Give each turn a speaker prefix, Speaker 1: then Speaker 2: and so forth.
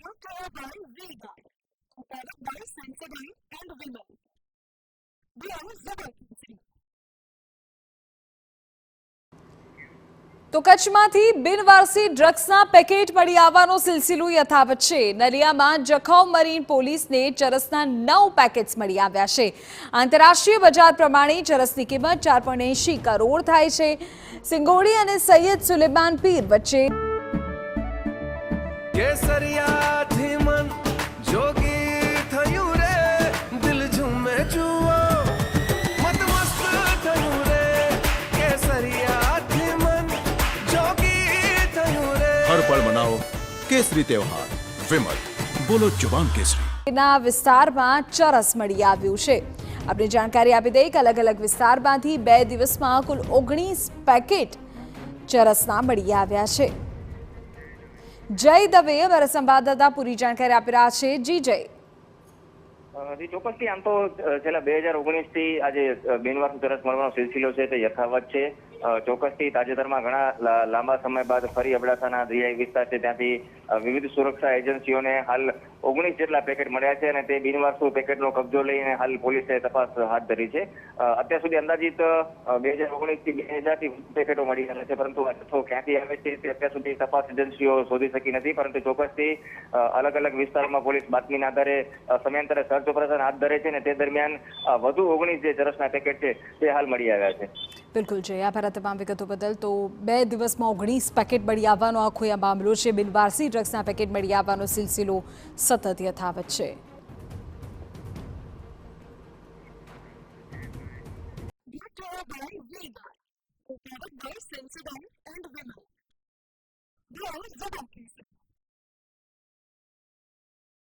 Speaker 1: brought to you by Vega, a product by Sensodyne and Vimal. We are Zabalpur.
Speaker 2: તો કચ્છમાંથી બિનવારસી ડ્રગ્સના packet મળી આવવાનો સિલસિલો યથાવત છે। નલિયામાં જખૌ મરીન પોલીસને ચરસના 9 પેકેટ્સ મળી આવ્યા છે। આંતરરાષ્ટ્રીય બજાર પ્રમાણે ચરસની કિંમત 4.80 કરોડ થાય છે। સિંગોડી અને સૈયદ સુલેમાન પીર વચ્ચે
Speaker 3: हर पल मनाओ केसरी त्योहार। विमल, बोलो जुबान केसरी।
Speaker 2: ના વિસ્તારમાં ચરસ મળી આવ્યું છે। આપણે જાણકારી આપી દઈએ કે અલગ અલગ વિસ્તારમાંથી 2 દિવસમાં કુલ 19 પેકેટ ચરસના મળી આવ્યા છે। જય દવે અમારા સંવાદદાતા પૂરી જાણકારી આપી રહ્યા છે। જી જય।
Speaker 4: જી ચોક્કસથી આમ તો છેલ્લા 2019 થી આજે બિનવારસી ચરસ મળવાનો સિલસિલો છે તે યથાવત છે। ચોક્કસથી તાજેતરમાં ઘણા લાંબા સમય બાદ ફરી અબડાસાના દરિયાઈ વિસ્તાર છે ત્યાંથી વિવિધ સુરક્ષા એજન્સીઓને હાલ 19 જેટલા પેકેટ મળ્યા છે અને તે બિનવારસુ પેકેટનો કબજો લઈને હાલ પોલીસે તપાસ હાથ ધરી છે। અત્યાર સુધી અંદાજિત 2019 થી 2000 થી પેકેટો મળી રહ્યા છે, પરંતુ આ જથ્થો ક્યાંથી આવે છે તે અત્યાર સુધી તપાસ એજન્સીઓ શોધી શકી નથી। પરંતુ ચોક્કસથી અલગ અલગ વિસ્તારમાં પોલીસ બાતમીના આધારે સમયાંતરે સર્ચ ઓપરેશન હાથ ધરે છે અને તે દરમિયાન વધુ 19 જે ચરસના પેકેટ છે તે હાલ મળી આવ્યા છે।
Speaker 2: બિલકુલ જય, આભાર તમામ વિગતો બદલ। તો 2 દિવસમાં 19 પેકેટ મળી આવવાનો આખો આ મામલો છે। બિનવારસી ડ્રગ્સના પેકેટ મળી આવવાનો સિલસિલો સતત યથાવત છે।
Speaker 1: Brought to you by Vega, a product by Sensodyne and Vimal. We are Zabalpur.